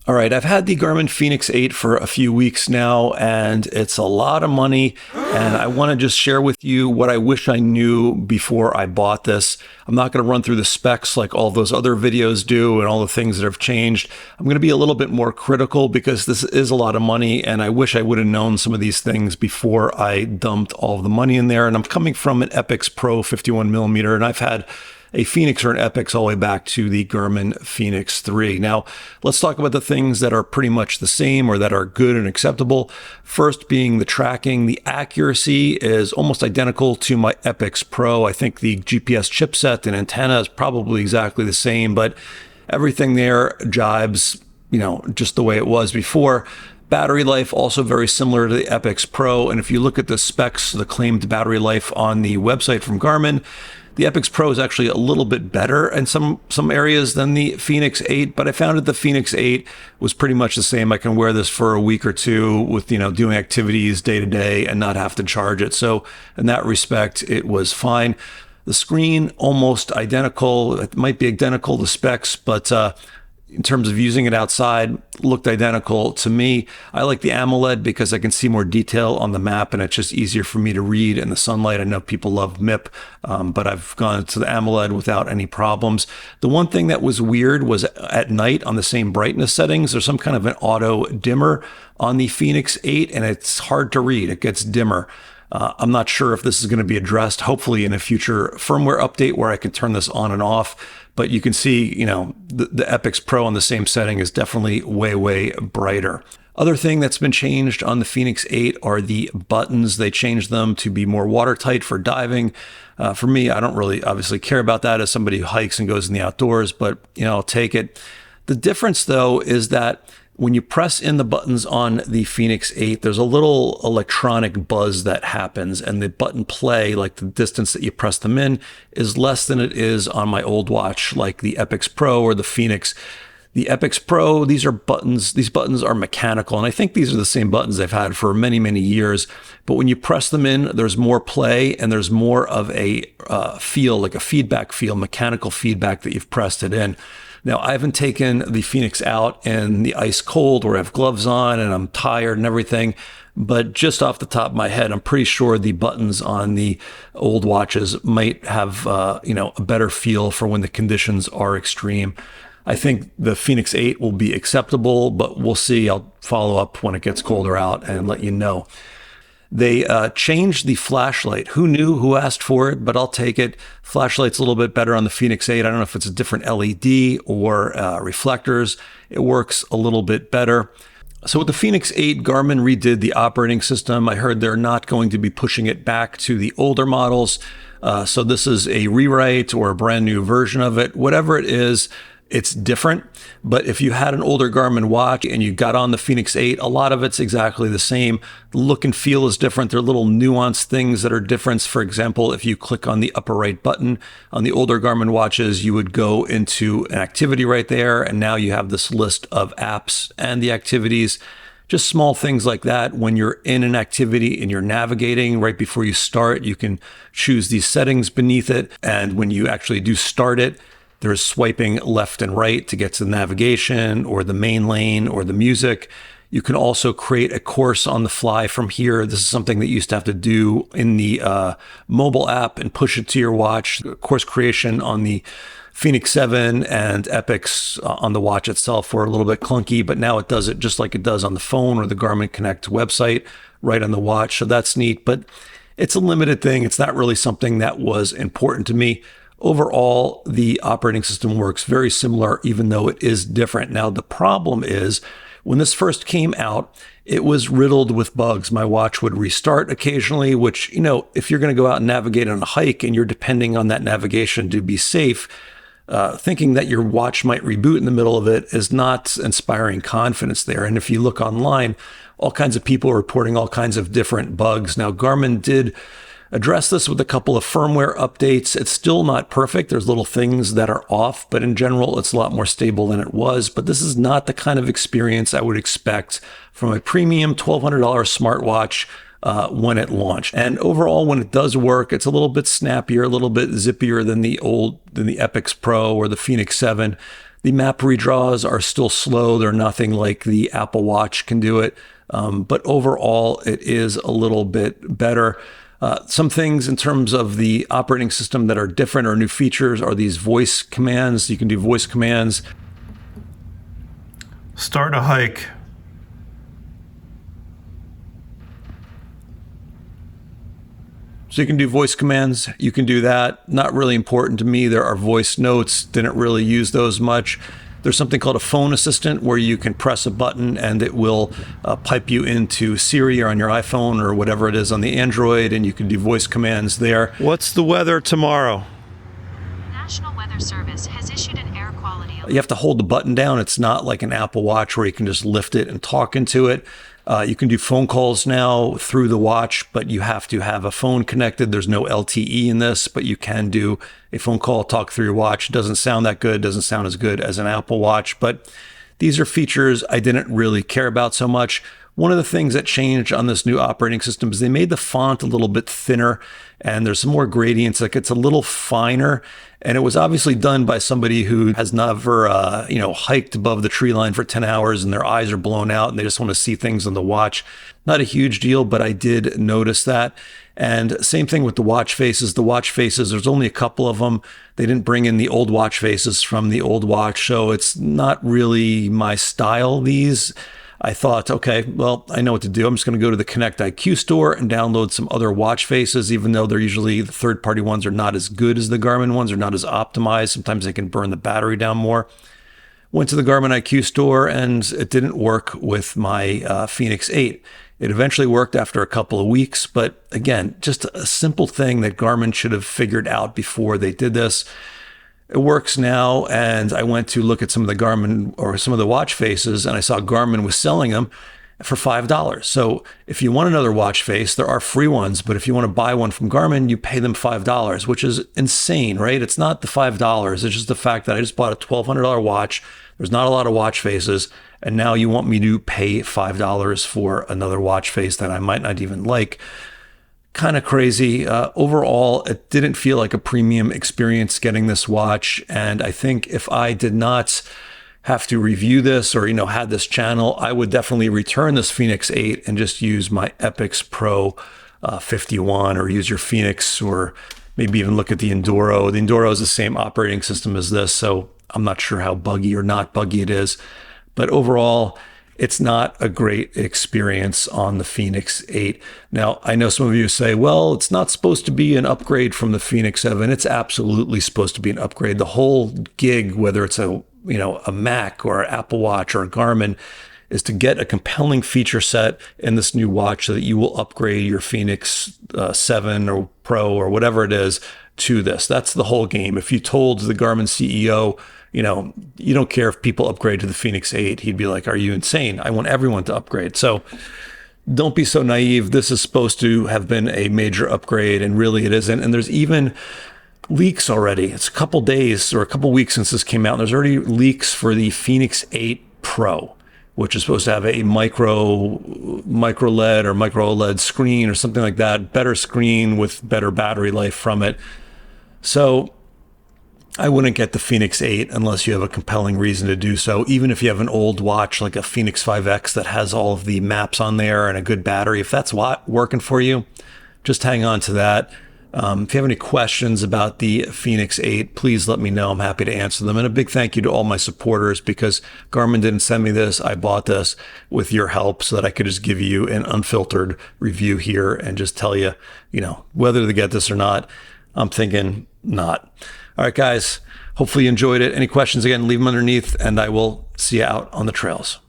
All right, I've had the Garmin Fenix 8 for a few weeks now, and it's a lot of money, and I want to just share with you what I wish I knew before I bought this. I'm not going to run through the specs like all those other videos do and all the things that have changed. I'm going to be a little bit more critical because this is a lot of money, and I wish I would have known some of these things before I dumped all of the money in there. And I'm coming from an Epix Pro 51mm, and I've had a Fenix or an Epix all the way back to the Garmin Fenix 3. Now, let's talk about the things that are pretty much the same or that are good and acceptable. First being the tracking. The accuracy is almost identical to my Epix Pro. I think the GPS chipset and antenna is probably exactly the same, but everything there jibes, just the way it was before. Battery life also very similar to the Epix Pro. And if you look at the specs, the claimed battery life on the website from Garmin, the Epix Pro is actually a little bit better in some areas than the Fenix 8, but I found that the Fenix 8 was pretty much the same. I can wear this for a week or two with, doing activities day to day and not have to charge it. So in that respect, it was fine. The screen, almost identical. It might be identical to specs, but in terms of using it outside, looked identical to me. I like the AMOLED because I can see more detail on the map and it's just easier for me to read in the sunlight. I know people love MIP, but I've gone to the AMOLED without any problems. The one thing that was weird was at night on the same brightness settings, there's some kind of an auto dimmer on the Fenix 8 and it's hard to read. It gets dimmer. I'm not sure if this is going to be addressed, hopefully in a future firmware update where I can turn this on and off. But you can see, the Epix Pro on the same setting is definitely way, way brighter. Other thing that's been changed on the Fenix 8 are the buttons. They changed them to be more watertight for diving. For me, I don't really obviously care about that as somebody who hikes and goes in the outdoors, but I'll take it. The difference though is that when you press in the buttons on the Fenix 8, there's a little electronic buzz that happens, and the button play, like the distance that you press them in, is less than it is on my old watch, like the Epix Pro or the Fenix. The Epix Pro, these buttons are mechanical, and I think these are the same buttons I've had for many, many years. But when you press them in, there's more play, and there's more of a feel, like a feedback feel, mechanical feedback that you've pressed it in. Now, I haven't taken the Fenix out in the ice cold where I have gloves on and I'm tired and everything, but just off the top of my head, I'm pretty sure the buttons on the old watches might have, a better feel for when the conditions are extreme. I think the Fenix 8 will be acceptable, but we'll see. I'll follow up when it gets colder out and let you know. They changed the flashlight. Who knew? Who asked for it? But I'll take it. Flashlight's a little bit better on the Fenix 8. I don't know if it's a different LED or reflectors. It works a little bit better. So with the Fenix 8, Garmin redid the operating system. I heard they're not going to be pushing it back to the older models. So this is a rewrite or a brand new version of it. Whatever it is, it's different. But if you had an older Garmin watch and you got on the Fenix 8, a lot of it's exactly the same. The look and feel is different. There are little nuanced things that are different. For example, if you click on the upper right button on the older Garmin watches, you would go into an activity right there. And now you have this list of apps and the activities. Just small things like that. When you're in an activity and you're navigating right before you start, you can choose these settings beneath it. And when you actually do start it, there's swiping left and right to get to the navigation or the main lane or the music. You can also create a course on the fly from here. This is something that you used to have to do in the mobile app and push it to your watch. Course creation on the Fenix 7 and Epix on the watch itself were a little bit clunky, but now it does it just like it does on the phone or the Garmin Connect website right on the watch. So that's neat, but it's a limited thing. It's not really something that was important to me. Overall, the operating system works very similar, even though it is different. Now, the problem is when this first came out, it was riddled with bugs. My watch would restart occasionally, which, if you're going to go out and navigate on a hike and you're depending on that navigation to be safe, thinking that your watch might reboot in the middle of it is not inspiring confidence there. And if you look online, all kinds of people are reporting all kinds of different bugs. Now, Garmin did address this with a couple of firmware updates. It's still not perfect. There's little things that are off, but in general, it's a lot more stable than it was. But this is not the kind of experience I would expect from a premium $1,200 smartwatch when it launched. And overall, when it does work, it's a little bit snappier, a little bit zippier than the Epix Pro or the Fenix 7. The map redraws are still slow. They're nothing like the Apple Watch can do it. But overall, it is a little bit better. Some things in terms of the operating system that are different or new features are these voice commands. You can do voice commands. Start a hike. So you can do voice commands. You can do that. Not really important to me. There are voice notes. Didn't really use those much. There's something called a phone assistant where you can press a button and it will pipe you into Siri or on your iPhone or whatever it is on the Android, and you can do voice commands there. What's the weather tomorrow? National Weather Service has issued an air quality alert. You have to hold the button down. It's not like an Apple Watch where you can just lift it and talk into it. You can do phone calls now through the watch, but you have to have a phone connected. There's no LTE in this, but you can do a phone call, talk through your watch. It doesn't sound that good. Doesn't sound as good as an Apple Watch, but these are features I didn't really care about so much. One of the things that changed on this new operating system is they made the font a little bit thinner and there's some more gradients. Like it's a little finer, and it was obviously done by somebody who has never, hiked above the tree line for 10 hours and their eyes are blown out and they just want to see things on the watch. Not a huge deal, but I did notice that. And same thing with the watch faces. The watch faces, there's only a couple of them. They didn't bring in the old watch faces from the old watch, so it's not really my style, these. I thought, okay, well, I know what to do. I'm just going to go to the Connect IQ store and download some other watch faces, even though they're usually, the third-party ones are not as good as the Garmin ones, are not as optimized. Sometimes they can burn the battery down more. Went to the Garmin IQ store and it didn't work with my Fenix 8. It eventually worked after a couple of weeks, but again, just a simple thing that Garmin should have figured out before they did this. It works now, and I went to look at some of the Garmin or some of the watch faces, and I saw Garmin was selling them for $5. So if you want another watch face, there are free ones, but if you want to buy one from Garmin, you pay them $5, which is insane, right? It's not the $5. It's just the fact that I just bought a $1,200 watch. There's not a lot of watch faces, and now you want me to pay $5 for another watch face that I might not even like. Kind of crazy. Overall, it didn't feel like a premium experience getting this watch. And I think if I did not have to review this or, had this channel, I would definitely return this Fenix 8 and just use my Epix Pro 51 or use your Fenix, or maybe even look at the Enduro. The Enduro is the same operating system as this, so I'm not sure how buggy or not buggy it is. But overall, it's not a great experience on the Fenix 8. Now, I know some of you say, well, it's not supposed to be an upgrade from the Fenix 7. It's absolutely supposed to be an upgrade. The whole gig, whether it's a Mac or an Apple Watch or a Garmin, is to get a compelling feature set in this new watch so that you will upgrade your Fenix 7 or Pro or whatever it is to this. That's the whole game. If you told the Garmin CEO, you don't care if people upgrade to the Fenix 8, he'd be like, are you insane? I want everyone to upgrade. So don't be so naive. This is supposed to have been a major upgrade, and really it isn't. And there's even leaks already. It's a couple days or a couple weeks since this came out, and there's already leaks for the Fenix 8 Pro, which is supposed to have a micro LED or micro OLED screen or something like that, better screen with better battery life from it. So I wouldn't get the Fenix 8 unless you have a compelling reason to do so. Even if you have an old watch like a Fenix 5X that has all of the maps on there and a good battery, if that's working for you, just hang on to that. If you have any questions about the Fenix 8, please let me know. I'm happy to answer them. And a big thank you to all my supporters, because Garmin didn't send me this. I bought this with your help so that I could just give you an unfiltered review here and just tell you, whether to get this or not. I'm thinking not. All right, guys, hopefully you enjoyed it. Any questions, again, leave them underneath, and I will see you out on the trails.